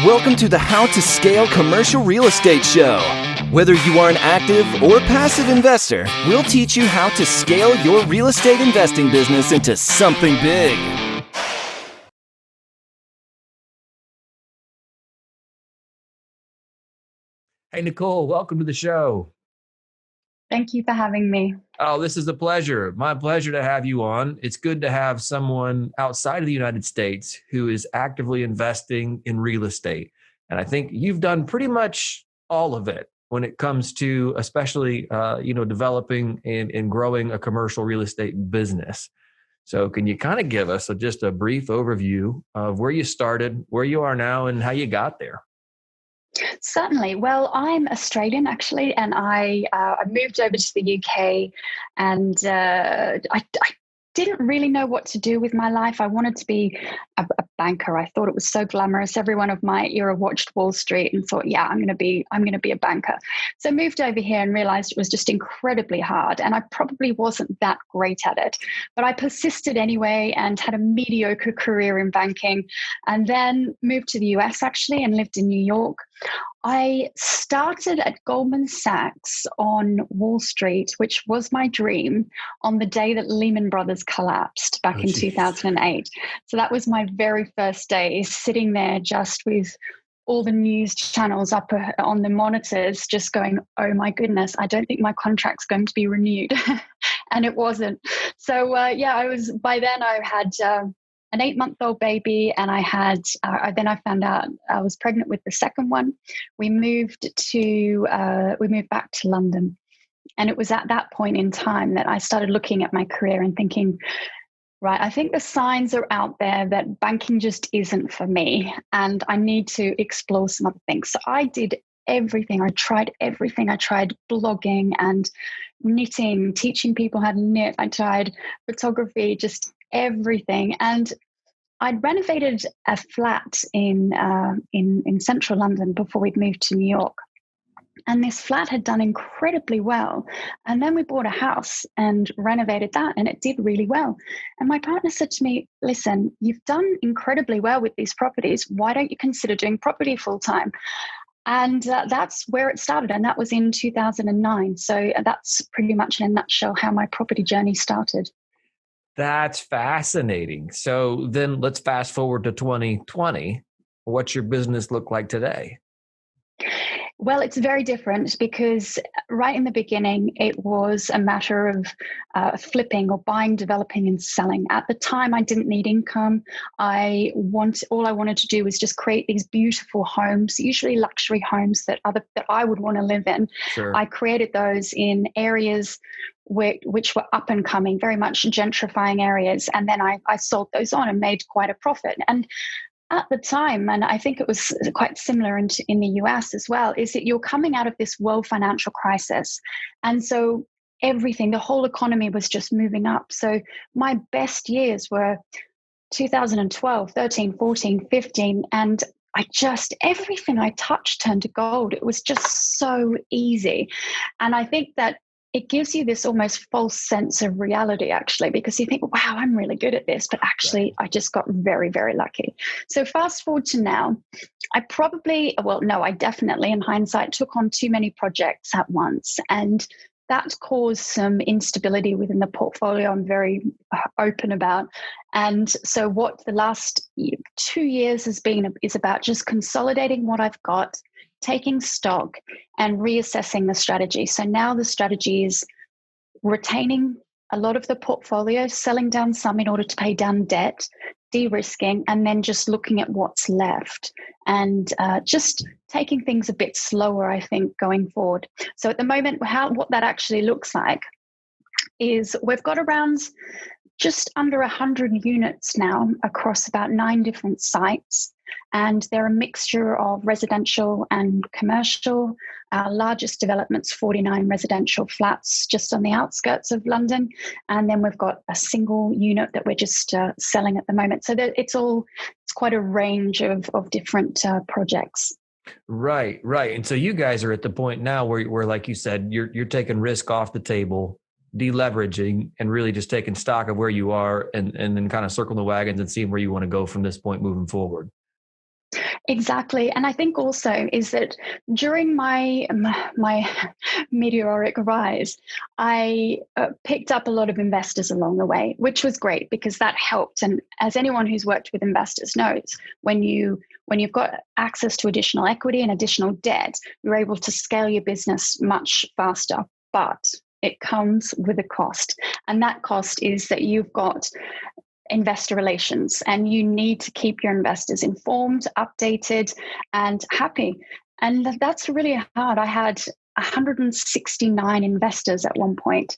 Welcome to the How to Scale Commercial Real Estate Show. Whether you are an active or passive investor, we'll teach you how to scale your real estate investing business into something big. Hey, Nicole, welcome to the show. Thank you for having me. Oh, this is a pleasure. My pleasure to have you on. It's good to have someone outside of the United States who is actively investing in real estate. And I think you've done pretty much all of it when it comes to especially, developing and growing a commercial real estate business. So can you kind of give us just a brief overview of where you started, where you are now, and how you got there? Certainly. Well, I'm Australian actually, and I moved over to the UK, and I didn't really know what to do with my life. I wanted to be a banker. I thought it was so glamorous. Everyone of my era watched Wall Street and thought, yeah, I'm going to be a banker. So moved over here and realized it was just incredibly hard, and I probably wasn't that great at it. But I persisted anyway and had a mediocre career in banking, and then moved to the US actually and lived in New York. I started at Goldman Sachs on Wall Street, which was my dream, on the day that Lehman Brothers collapsed back in 2008. So that was my very first day, sitting there just with all the news channels up on the monitors, just going, oh my goodness, I don't think my contract's going to be renewed. And it wasn't. So by then I had an 8-month-old baby, and I then found out I was pregnant with the second one. We moved back to London, and it was at that point in time that I started looking at my career and thinking, right, I think the signs are out there that banking just isn't for me, and I need to explore some other things. So I did everything. I tried everything. I tried blogging and knitting, teaching people how to knit. I tried photography, just everything. And I'd renovated a flat in central London before we'd moved to New York. And this flat had done incredibly well. And then we bought a house and renovated that, and it did really well. And my partner said to me, listen, you've done incredibly well with these properties. Why don't you consider doing property full time? And that's where it started. And that was in 2009. So that's pretty much in a nutshell how my property journey started. That's fascinating. So then let's fast forward to 2020. What's your business look like today? Well, it's very different because right in the beginning, it was a matter of flipping or buying, developing, and selling. At the time, I didn't need income. All I wanted to do was just create these beautiful homes, usually luxury homes that I would want to live in. Sure. I created those in areas which were up and coming, very much gentrifying areas, and then I sold those on and made quite a profit. And at the time, and I think it was quite similar in the US as well, is that you're coming out of this world financial crisis. And so the whole economy was just moving up. So my best years were 2012, 13, 14, 15. And everything I touched turned to gold. It was just so easy. And I think that it gives you this almost false sense of reality, actually, because you think, wow, I'm really good at this. But actually, I just got very, very lucky. So fast forward to now, I definitely, in hindsight, took on too many projects at once. And that caused some instability within the portfolio. I'm very open about. And so what the last 2 years is about just consolidating what I've got, taking stock and reassessing the strategy. So now the strategy is retaining a lot of the portfolio, selling down some in order to pay down debt, de-risking, and then just looking at what's left and just taking things a bit slower, I think, going forward. So at the moment, what that actually looks like is we've got around just under 100 units now across about 9 different sites. And they're a mixture of residential and commercial. Our largest development's 49 residential flats just on the outskirts of London. And then we've got a single unit that we're just selling at the moment. So it's quite a range of different projects. Right. And so you guys are at the point now where like you said, you're taking risk off the table, deleveraging, and really just taking stock of where you are and then kind of circling the wagons and seeing where you want to go from this point moving forward. Exactly. And I think also is that during my meteoric rise, I picked up a lot of investors along the way, which was great because that helped. And as anyone who's worked with investors knows, when you've got access to additional equity and additional debt, you're able to scale your business much faster. But it comes with a cost. And that cost is that you've got investor relations, and you need to keep your investors informed, updated, and happy. And that's really hard. I had 169 investors at one point,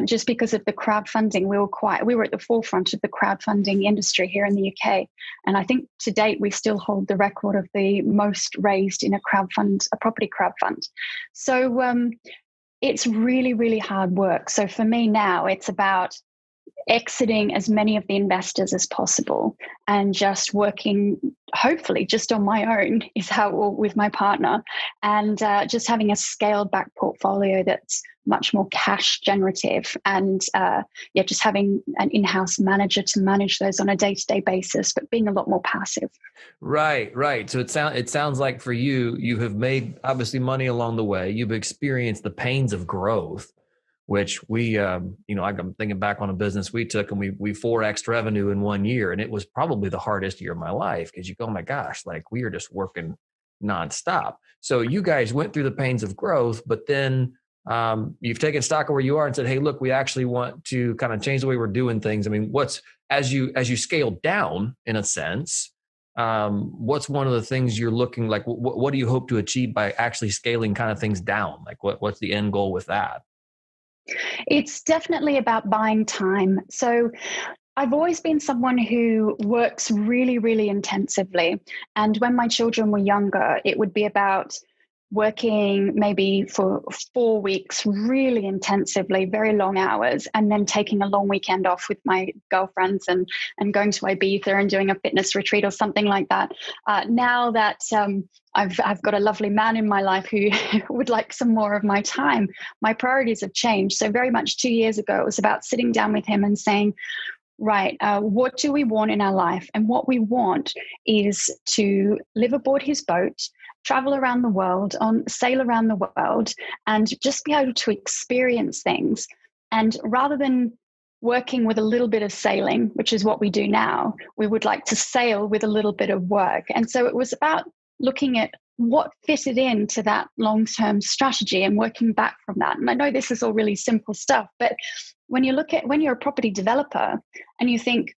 just because of the crowdfunding. We were at the forefront of the crowdfunding industry here in the UK. And I think to date, we still hold the record of the most raised in a property crowdfund. So it's really, really hard work. So for me now, it's about exiting as many of the investors as possible and just working, hopefully just on my own is how, or with my partner, and just having a scaled back portfolio that's much more cash generative, and just having an in-house manager to manage those on a day-to-day basis, but being a lot more passive. Right. So it sounds like for you, you have made obviously money along the way. You've experienced the pains of growth, which we, I'm thinking back on a business we took, and we 4x'd revenue in 1 year. And it was probably the hardest year of my life, because you go, oh my gosh, like we are just working nonstop. So you guys went through the pains of growth, but then you've taken stock of where you are and said, hey, look, we actually want to kind of change the way we're doing things. I mean, as you scale down in a sense, what's one of the things you're looking like, what do you hope to achieve by actually scaling kind of things down? Like what's the end goal with that? It's definitely about buying time. So I've always been someone who works really, really intensively. And when my children were younger, it would be about working maybe for 4 weeks really intensively, very long hours, and then taking a long weekend off with my girlfriends and going to Ibiza and doing a fitness retreat or something like that. Now that I've got a lovely man in my life who would like some more of my time, my priorities have changed. So very much 2 years ago, it was about sitting down with him and saying, right, what do we want in our life? And what we want is to live aboard his boat, travel around the world, sail around the world, and just be able to experience things. And rather than working with a little bit of sailing, which is what we do now, we would like to sail with a little bit of work. And so it was about looking at what fitted into that long-term strategy and working back from that. And I know this is all really simple stuff, but when you're a property developer and you think,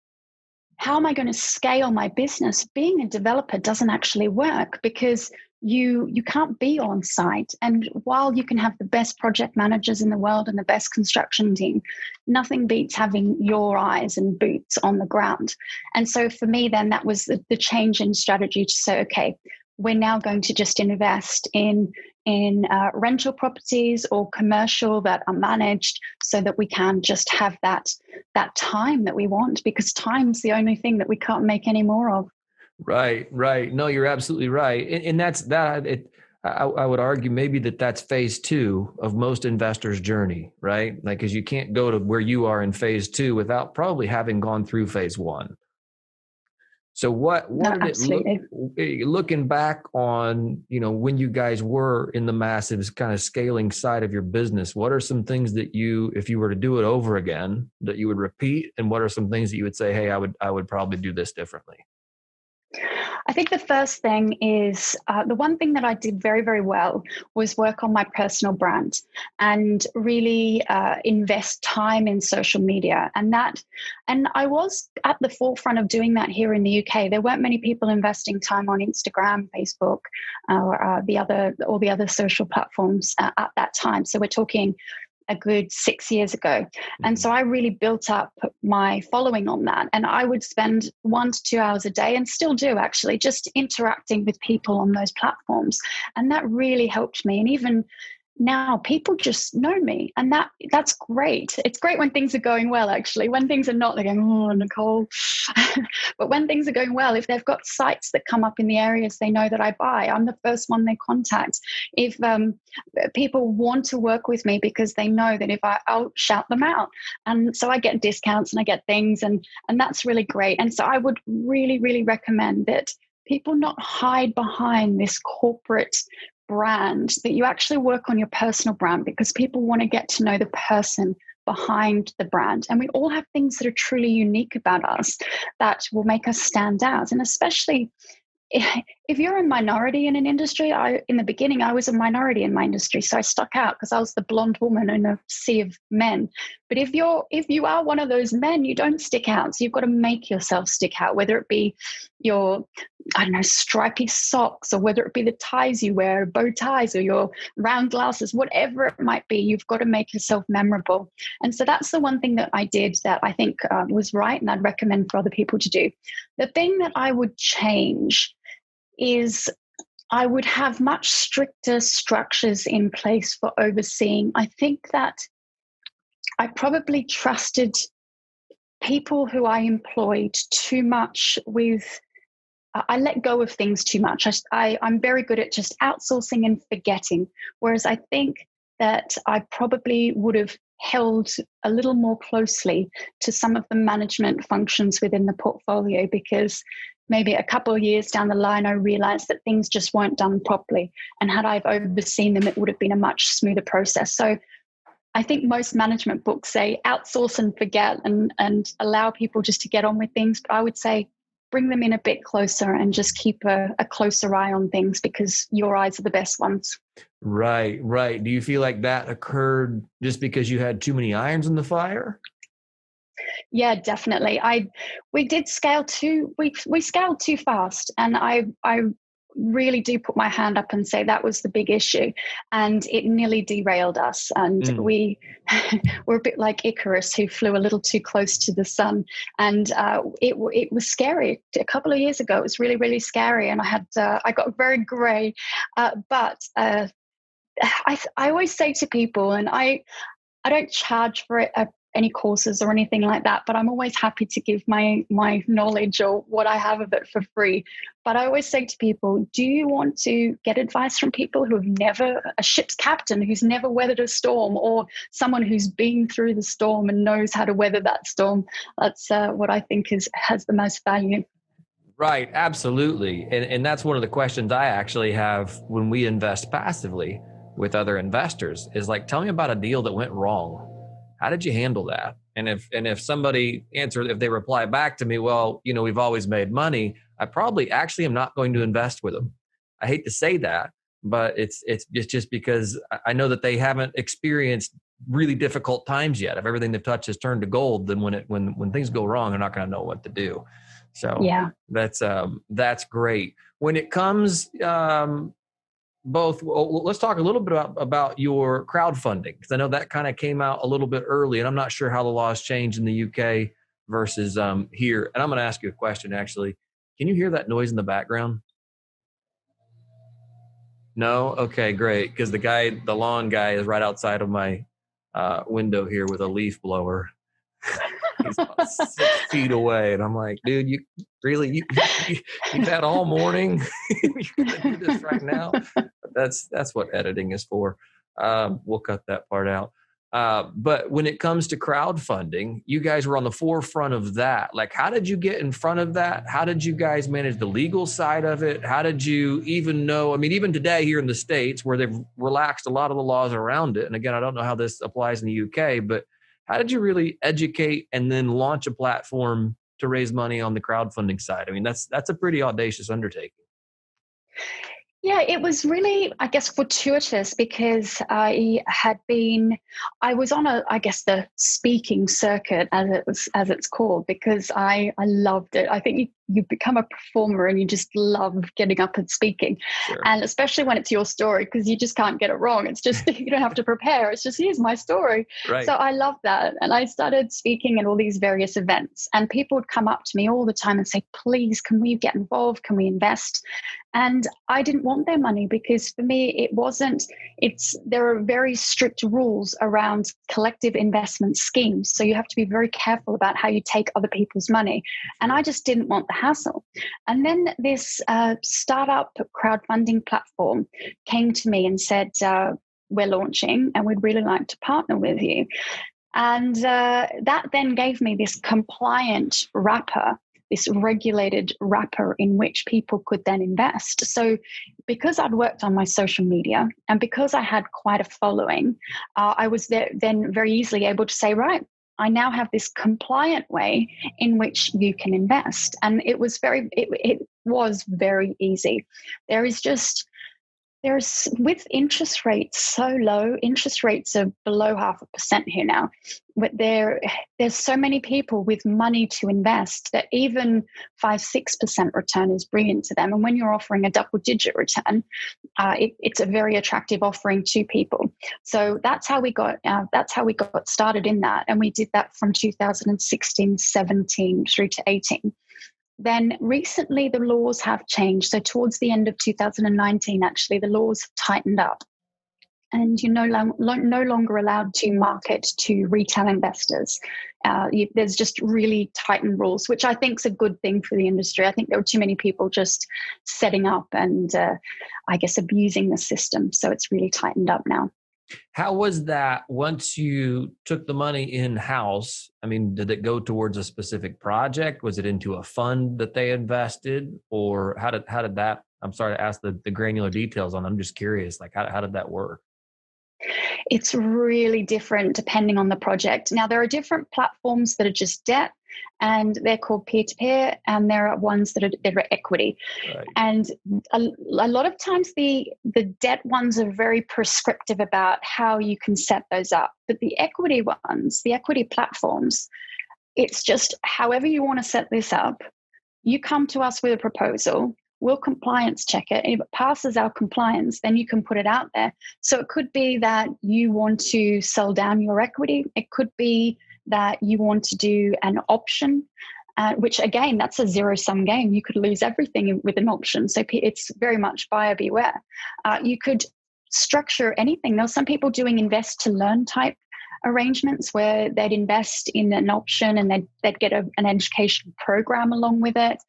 how am I going to scale my business? Being a developer doesn't actually work, because you can't be on site. And while you can have the best project managers in the world and the best construction team, nothing beats having your eyes and boots on the ground. And so for me, then that was the change in strategy to say, okay, we're now going to just invest in rental properties or commercial that are managed, so that we can just have that time that we want, because time's the only thing that we can't make any more of. Right. No, you're absolutely right. And that's that. I would argue maybe that's phase 2 of most investors' journey, right? Like, because you can't go to where you are in phase 2 without probably having gone through phase 1. So what did it looking back on, when you guys were in the massive kind of scaling side of your business, what are some things that if you were to do it over again, that you would repeat? And what are some things that you would say, hey, I would probably do this differently? I think the first thing is the one thing that I did very, very well was work on my personal brand and really invest time in social media. And I was at the forefront of doing that here in the UK. There weren't many people investing time on Instagram, Facebook, or all the other social platforms at that time. So we're talking a good 6 years ago. And so I really built up my following on that. And I would spend 1 to 2 hours a day, and still do actually, just interacting with people on those platforms. And that really helped me. And even now people just know me, and that's great. It's great when things are going well, actually. When things are not, they're going, oh, Nicole. But when things are going well, if they've got sites that come up in the areas they know that I buy, I'm the first one they contact. If people want to work with me because they know that I'll shout them out. And so I get discounts and I get things, and that's really great. And so I would really, really recommend that people not hide behind this corporate brand, that you actually work on your personal brand, because people want to get to know the person behind the brand. And we all have things that are truly unique about us that will make us stand out. And especially if you're a minority in an industry, in the beginning, I was a minority in my industry, so I stuck out because I was the blonde woman in a sea of men. But if you are one of those men, you don't stick out. So you've got to make yourself stick out, whether it be your, I don't know, stripy socks, or whether it be the ties you wear, bow ties, or your round glasses, whatever it might be. You've got to make yourself memorable. And so that's the one thing that I did that I think was right, and I'd recommend for other people to do. The thing that I would change is I would have much stricter structures in place for overseeing. I think that I probably trusted people who I employed too much with, I let go of things too much. I'm very good at just outsourcing and forgetting, whereas I think that I probably would have held a little more closely to some of the management functions within the portfolio, because maybe a couple of years down the line, I realized that things just weren't done properly. And had I overseen them, it would have been a much smoother process. So I think most management books say outsource and forget, and allow people just to get on with things. But I would say bring them in a bit closer and just keep a closer eye on things, because your eyes are the best ones. Right. Do you feel like that occurred just because you had too many irons in the fire? Yeah, definitely. We did scale we scaled too fast, and I really do put my hand up and say that was the big issue, and it nearly derailed us. And we're a bit like Icarus, who flew a little too close to the sun, and it was scary. A couple of years ago, it was really, really scary, and I got very grey, but I always say to people, and I don't charge for it any courses or anything like that, but I'm always happy to give my knowledge or what I have of it for free. But I always say to people, do you want to get advice from people who have never, a ship's captain who's never weathered a storm, or someone who's been through the storm and knows how to weather that storm? That's what I think has the most value. Right, absolutely. And that's one of the questions I actually have when we invest passively with other investors, is like, tell me about a deal that went wrong. How did you handle that? And if somebody answers, if they reply back to me, well, we've always made money, I probably actually am not going to invest with them. I hate to say that, but it's just because I know that they haven't experienced really difficult times yet. If everything they've touched has turned to gold, then when things go wrong, they're not going to know what to do. So yeah, that's great. When it comes, let's talk a little bit about your crowdfunding, because I know that kind of came out a little bit early, and I'm not sure how the laws changed in the UK versus here. And I'm going to ask you a question, actually. Can you hear that noise in the background? No? Okay, great. Because the lawn guy is right outside of my window here with a leaf blower. He's about 6 feet away. And I'm like, dude, you've had all morning. You're going to do this right now. That's what editing is for. We'll cut that part out. But when it comes to crowdfunding, you guys were on the forefront of that. Like, how did you get in front of that? How did you guys manage the legal side of it? How did you even know? I mean, even today here in the States, where they've relaxed a lot of the laws around it. And again, I don't know how this applies in the UK, but how did you really educate and then launch a platform to raise money on the crowdfunding side? I mean, that's a pretty audacious undertaking. Yeah, it was really, I guess, fortuitous, because I was on the speaking circuit, as it's called, because I loved it. I think you become a performer and you just love getting up and speaking. Sure. And especially when it's your story, because you just can't get it wrong. It's just, you don't have to prepare. It's just, here's my story. Right. So I love that. And I started speaking at all these various events, and people would come up to me all the time and say, please, can we get involved? Can we invest? And I didn't want their money, because for me, there are very strict rules around collective investment schemes. So you have to be very careful about how you take other people's money. And I just didn't want the hassle. And then this startup crowdfunding platform came to me and said, we're launching and we'd really like to partner with you. And that then gave me this compliant wrapper, this regulated wrapper in which people could then invest. So because I'd worked on my social media and because I had quite a following, I was then very easily able to say, right, I now have this compliant way in which you can invest. And it was very easy. There's with interest rates so low, interest rates are below 0.5% here now. But there's so many people with money to invest that even 5-6% return is brilliant to them. And when you're offering a double-digit return, it's a very attractive offering to people. So that's how we got started in that, and we did that from 2016, 17 through to 18. Then recently the laws have changed. So towards the end of 2019, actually, the laws have tightened up. And you're no longer allowed to market to retail investors. There's just really tightened rules, which I think is a good thing for the industry. I think there were too many people just setting up and I guess abusing the system. So it's really tightened up now. How was that once you took the money in-house? I mean, did it go towards a specific project? Was it into a fund that they invested? Or how did that, I'm sorry to ask the granular details on, I'm just curious, like how did that work? It's really different depending on the project. Now, there are different platforms that are just debt, and they're called peer-to-peer, and there are ones that are equity. Right. And a lot of times the debt ones are very prescriptive about how you can set those up. But the equity ones, the equity platforms, it's just however you want to set this up, you come to us with a proposal. We'll compliance check it. If it passes our compliance, then you can put it out there. So it could be that you want to sell down your equity. It could be that you want to do an option, which again, that's a zero-sum game. You could lose everything with an option. So it's very much buyer beware. You could structure anything. There are some people doing invest to learn type arrangements where they'd invest in an option and they'd get an education program along with it.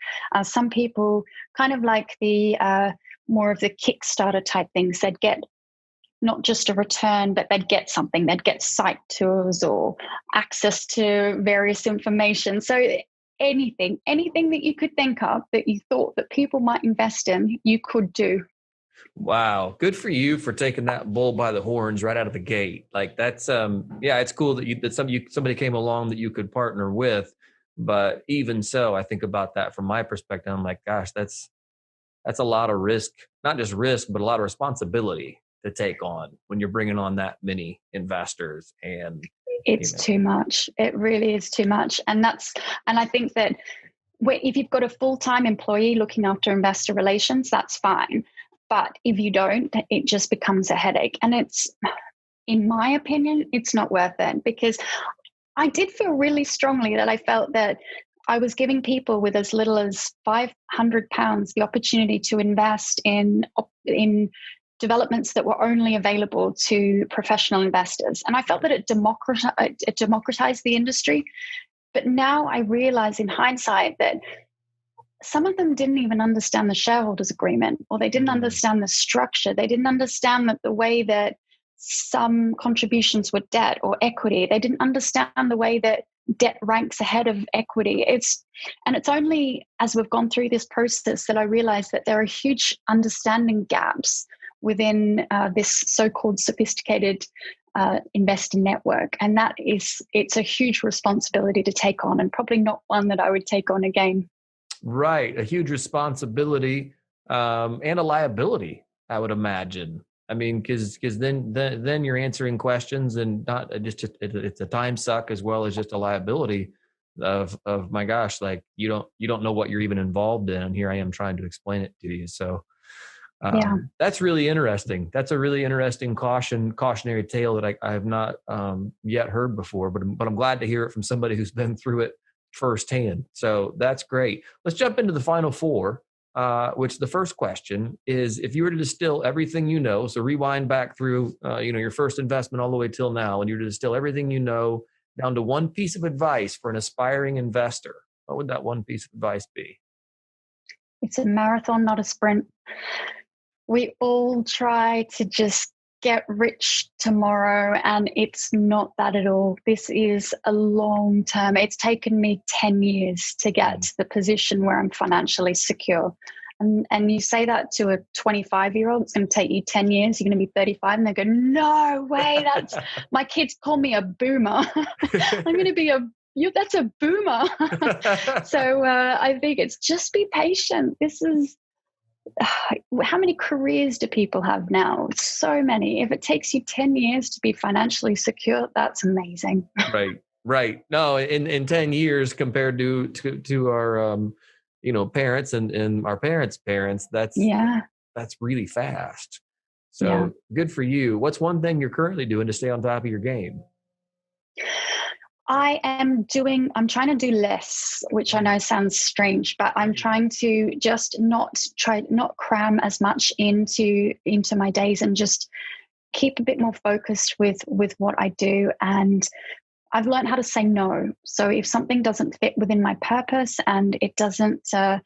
Some people kind of like the more of the Kickstarter type things. They'd get not just a return, but they'd get something. They'd get site tours or access to various information. So anything that you could think of that you thought that people might invest in, you could do. Wow. Good for you for taking that bull by the horns right out of the gate. Like that's, it's cool that somebody came along that you could partner with, but even so, I think about that from my perspective. I'm like, gosh, that's a lot of risk, not just risk, but a lot of responsibility to take on when you're bringing on that many investors. And it's too much. It really is too much. And I think that if you've got a full-time employee looking after investor relations, that's fine. But if you don't, it just becomes a headache. And it's, in my opinion, it's not worth it, because I did feel really strongly that I felt that I was giving people with as little as £500 the opportunity to invest in developments that were only available to professional investors. And I felt that it democratized the industry. But now I realize in hindsight that some of them didn't even understand the shareholders agreement, or they didn't understand the structure. They didn't understand that the way that some contributions were debt or equity. They didn't understand the way that debt ranks ahead of equity. It's only as we've gone through this process that I realized that there are huge understanding gaps within this so-called sophisticated investing network. And it's a huge responsibility to take on, and probably not one that I would take on again. Right. A huge responsibility and a liability, I would imagine. I mean, because then you're answering questions, and not just it's a time suck as well as just a liability of my gosh, like you don't know what you're even involved in, and here I am trying to explain it to you. So that's really interesting. That's a really interesting cautionary tale that I have not yet heard before, but I'm glad to hear it from somebody who's been through it firsthand. So that's great. Let's jump into the final four, which the first question is, if you were to distill everything you know, so rewind back through, your first investment all the way till now, and you were to distill everything you know down to one piece of advice for an aspiring investor, what would that one piece of advice be? It's a marathon, not a sprint. We all try to just get rich tomorrow, and it's not that at all. This is a long term. It's taken me 10 years to get to the position where I'm financially secure. And you say that to a 25-year-old, it's going to take you 10 years, you're going to be 35, and they go, no way, my kids call me a boomer. I'm going to be that's a boomer. So I think it's just be patient. This is, how many careers do people have now? So many. If it takes you 10 years to be financially secure, that's amazing. Right. No, in 10 years compared to our, parents and our parents' parents, that's really fast. So good for you. What's one thing you're currently doing to stay on top of your game? I'm trying to do less, which I know sounds strange, but I'm trying to just not cram as much into my days, and just keep a bit more focused with what I do. And I've learned how to say no. So if something doesn't fit within my purpose, and it doesn't fit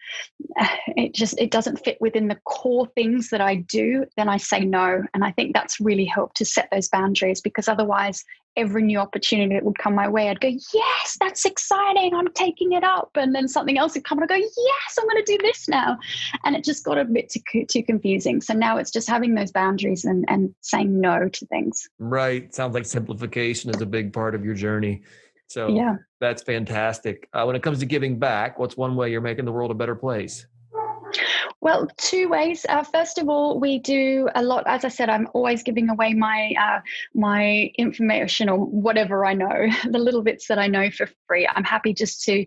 within the core things that I do, then I say no. And I think that's really helped to set those boundaries, because otherwise every new opportunity that would come my way, I'd go, yes, that's exciting, I'm taking it up. And then something else would come and I'd go, yes, I'm going to do this now. And it just got a bit too confusing. So now it's just having those boundaries and saying no to things. Right. Sounds like simplification is a big part of your journey. So that's fantastic. When it comes to giving back, what's one way you're making the world a better place? Well, two ways. First of all, we do a lot. As I said, I'm always giving away my information or whatever I know, the little bits that I know for free. I'm happy just to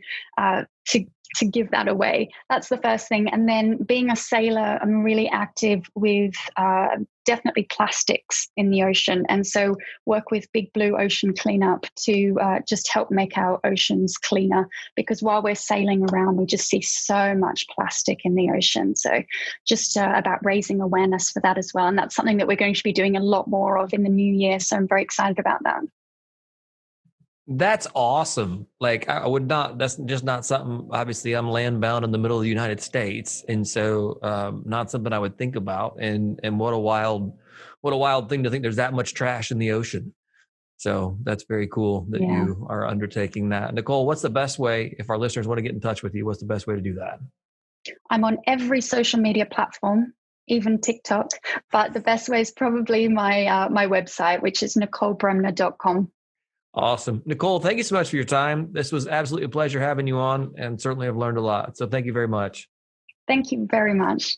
give that away. That's the first thing. And then being a sailor, I'm really active with definitely plastics in the ocean. And so work with Big Blue Ocean Cleanup to just help make our oceans cleaner, because while we're sailing around, we just see so much plastic in the ocean. So just about raising awareness for that as well. And that's something that we're going to be doing a lot more of in the new year. So I'm very excited about that. That's awesome. Like that's just not something, obviously I'm land bound in the middle of the United States. And so not something I would think about. And what a wild thing to think there's that much trash in the ocean. So that's very cool that you are undertaking that. Nicole, what's the best way, if our listeners want to get in touch with you, what's the best way to do that? I'm on every social media platform, even TikTok, but the best way is probably my website, which is NicoleBremner.com. Awesome. Nicole, thank you so much for your time. This was absolutely a pleasure having you on, and certainly I've learned a lot. So thank you very much. Thank you very much.